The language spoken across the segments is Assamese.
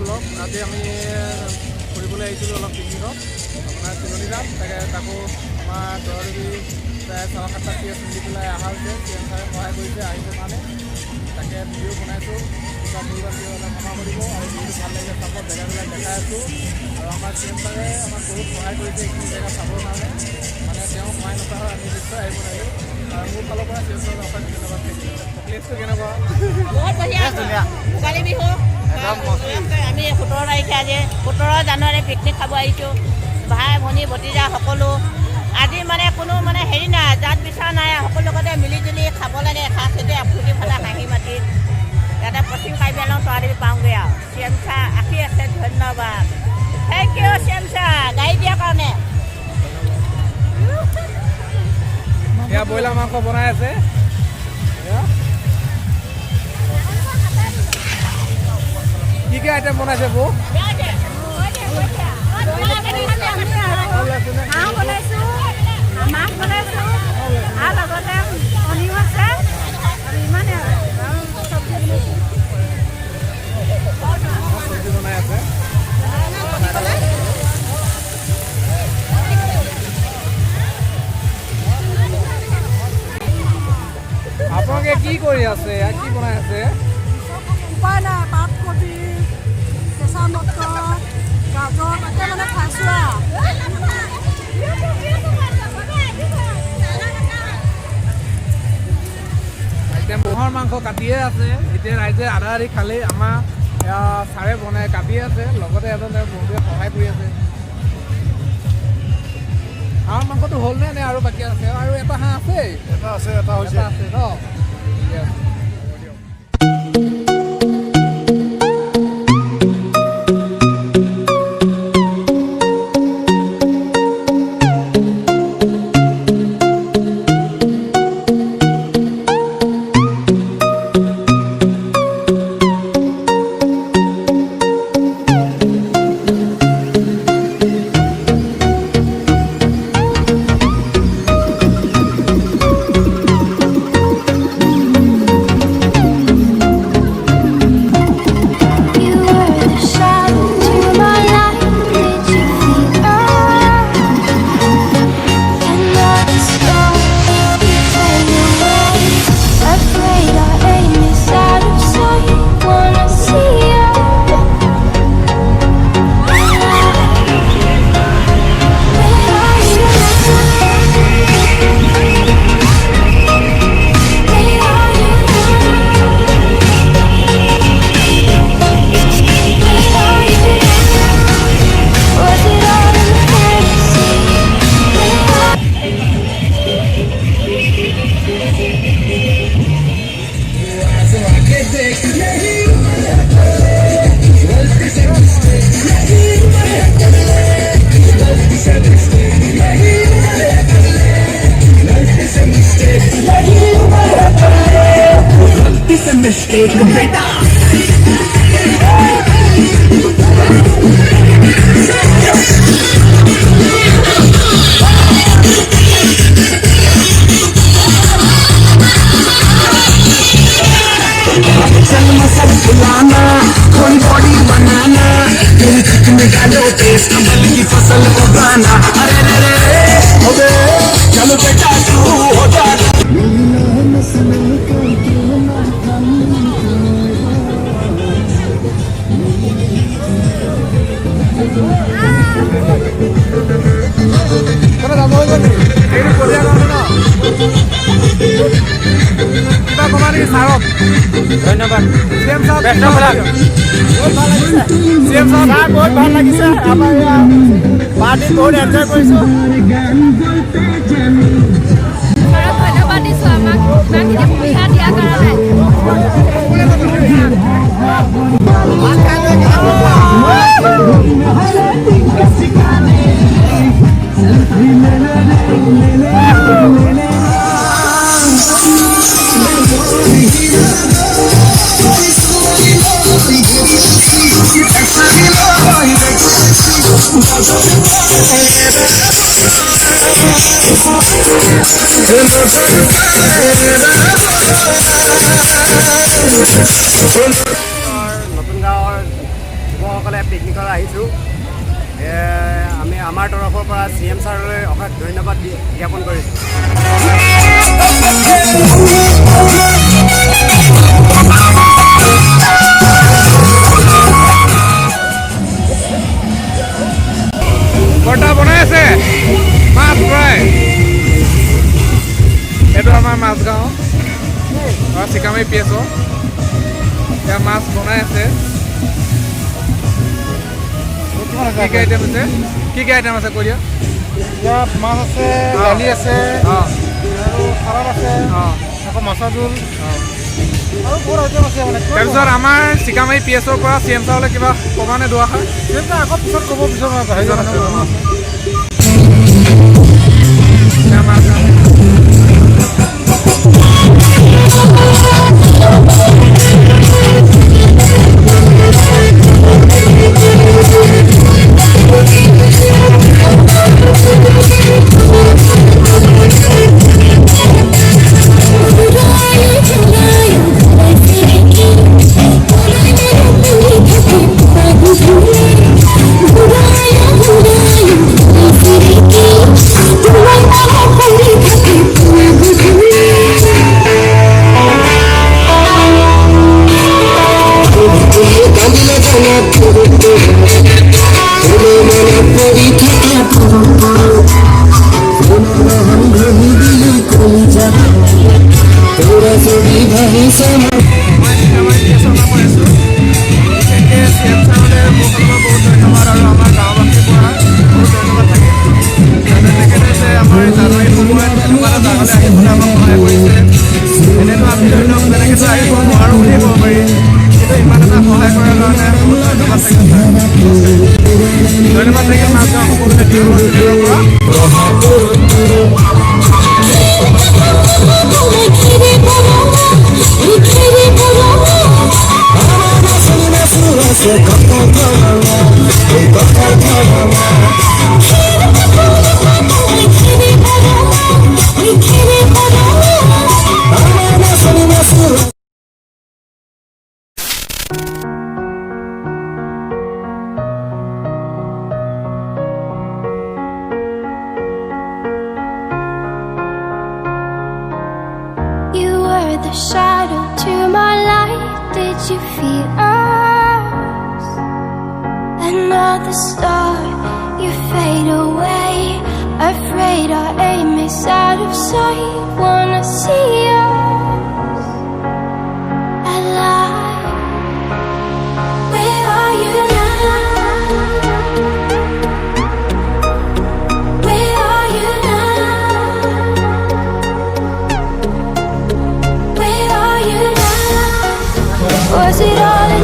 ব্লগ। আজি আমি ফুৰিবলৈ আহিছিলোঁ অলপ পিকনিকত আপোনাৰ চিলনীজান। তাকো আমাৰ দৰবী প্ৰায় 6-7টা চিৰিয়াছ মিলি পেলাই অহা হৈছে। চিএম ছাৰে সহায় কৰিছে আহিবৰ কাৰণে। তাকে ভিডিঅ' বনাইছোঁ, কিবা ভুল বান্ধি অলপ ক্ষমা কৰিব আৰু ভিডিঅ'টো ভাল লাগিলে চাব। জেগাবিলাক দেখাই আছোঁ আৰু আমাৰ চিএম ছাৰে আমাক বহুত সহায় কৰিছে এইখিনি জেগা চাবৰ কাৰণে। মানে তেওঁ সহায় নকৰা হয় আমি নিশ্চয় আহিব নোৱাৰিলোঁ। আৰু মোৰ ফালৰ পৰা চিএম ছাৰক অশেষ ধন্যবাদ থাকিল। প্লেচটো কেনেকুৱা? বহুত ধুনীয়া। ভোগালী বিহু আমি 17 তাৰিখে আজি 17 জানুৱাৰী পিকনিক খাব আহিছোঁ। ভাই ভনী ভতিজা সকলো আজি মানে কোনো মানে হেৰি নাই, জাত বিচাৰ নাই, সকলো লগতে মিলি জুলি খাব লাগে। এসাঁজ সেইটোৱে ফূৰ্তি ফালে হাঁহি মাতি ইয়াতে পশ্চিম কাৰ্বি আংলং তৰাতৰী পাওঁগৈ আৰু। চিএম ছাৰ আশী আছে, ধন্যবাদ। থেংক ইউ চিএম ছাৰ গাড়ী দিয়াৰ কাৰণে। এয়া ব্ৰইলাৰ মাংস বনাই আছে। কি কি আইটেম বনাইছে বৌ? হাঁহ বনাইছোঁ, মাছ বনাইছোঁ আৰু লগতে কণীও আছে আৰু ইমানেই আৰু চব্জি বনাই আছে। আপোনালোকে কি কৰি আছে? কি বনাই আছে? উপায় নাই, পাতকবি, কেঁচা মটৰ, গাজৰ তাকে মানে খাইছোঁ আৰু। এতিয়া ম'হৰ মাংস কাটিয়ে আছে। এতিয়া ৰাইজে আধা আধি খালেই আমাৰ ছাৰে বনাই কাটিয়ে আছে, লগতে এজনে বহুতে সহায় কৰি আছে। হাঁহৰ মাংসটো হ'লনে নে আৰু বাকী আছে? আৰু এটা হাঁহ আছেই। এটা আছে ন? ঠিকে আছে। फसल उगाना, अरे रे रे अबे चलो बेटा तू हो जा। ধন্যবাদ চিএম সাহেব, চিএম সাহেব বহুত ভাল লাগিছে। আমাৰ পাৰ্টি বহুত এনজয় কৰিছোঁ। ধন্যবাদ দিছোঁ আমাক ইমানখিনি সুবিধা দিয়াৰ কাৰণে। নতুন গাঁৱৰ যুৱকসকলে পিকনিকত আহিছোঁ। আমি আমাৰ তৰফৰ পৰা CM ছাৰলৈ অশেষ ধন্যবাদ জ্ঞাপন কৰিছোঁ। বৰ্তা বনাই আছে মাছ ফ্ৰাই। এইটো আমাৰ মাজগাঁও চিকামাৰী PSO। এতিয়া মাছ বনাই আছে। কি কি আইটেম আছে? কি কি আইটেম আছে কৈ দিয়া। ইয়াত মাছ আছে, দালি আছে, আৰু চালাড আছে, আকৌ মাছৰ জোল আৰু বহুত আইটেম আছে মানে। তাৰপিছত আমাৰ চিকামাৰী PSOৰ পৰা CM ছাৰলৈ কিবা ক'বা নে দুআষাৰ? সেইবিলাক আকৌ পিছত ক'ব পিছত The shadow to my light, did you feel us? Another star, you fade away. Afraid our aim is out of sight. Wanna see us alive. Where are you now? Where are you now? Was it all in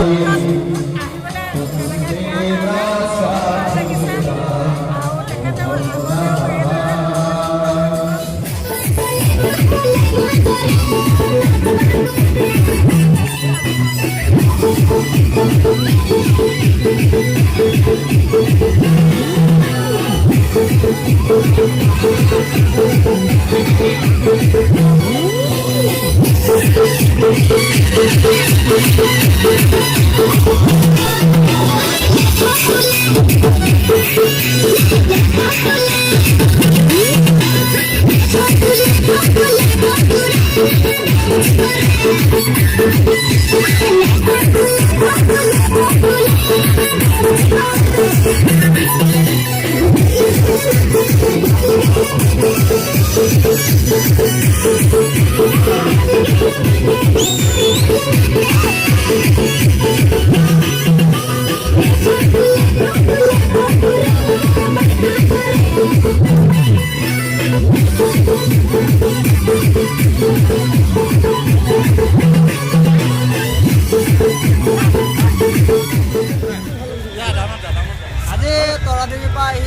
আজি তৰাদেৱীৰ পৰা আহি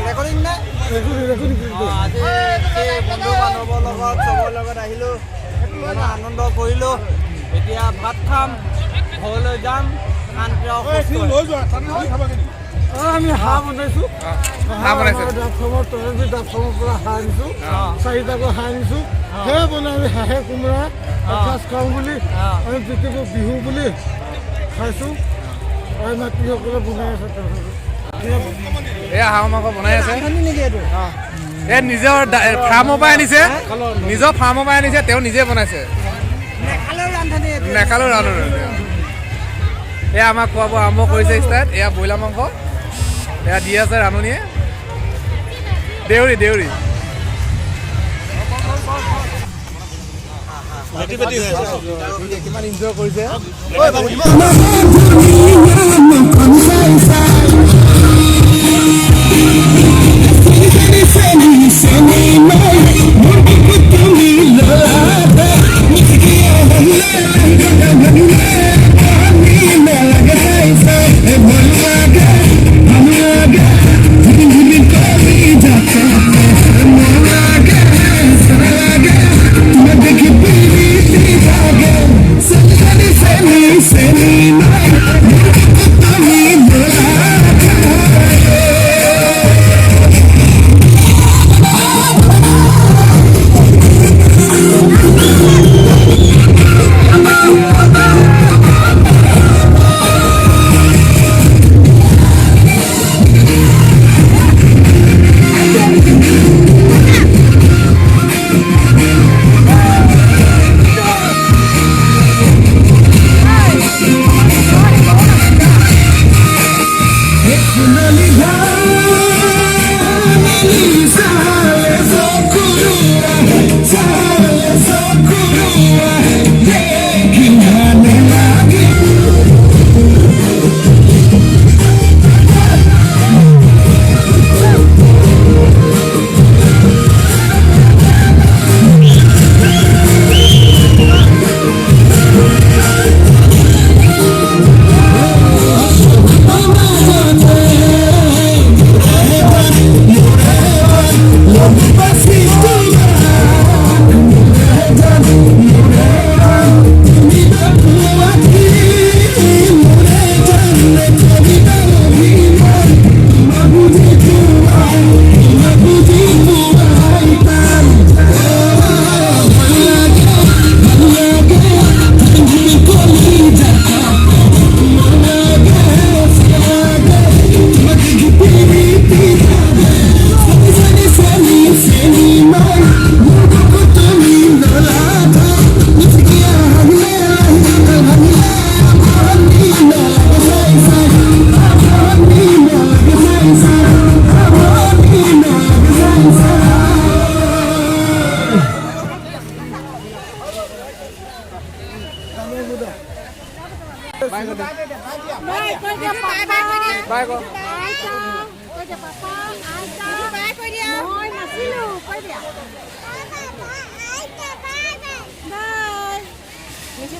ৰেকৰ্ডিং নে? আজি বন্ধু বান্ধৱৰ লগত চবৰ লগত আহিলোঁ, আনন্দ কৰিলোঁ। এতিয়া ভাত খাম, ঘৰলৈ যাম। আমি হাঁহ বনাইছোঁ, ডাবফাৰ্মৰ পৰা হাঁহ আনিছোঁ, 4টাকৈ হাঁহ আনিছোঁ। সেয়ে বনাই আমি হাঁহে কোমোৰা এসাঁজ খাওঁ বুলি আমি বিহু বুলি খাইছোঁ। এয়া হাঁহ মাংস বনাই আছে এই নিজৰ ফাৰ্মৰ পৰা আনিছে নিজৰ ফাৰ্মৰ পৰা আনিছে তেওঁ নিজে বনাইছে নেখালেও ৰান্ধনি এয়া আমাক খোৱা বোৱা আৰম্ভ কৰিছে ষ্টাৰ্ট এয়া ব্ৰইলাৰ মাংস এয়া দি আছে ৰান্ধনিয়ে দেউৰী কিমান এনজয় কৰিছে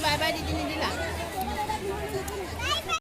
বাই বাই দি নিদিলা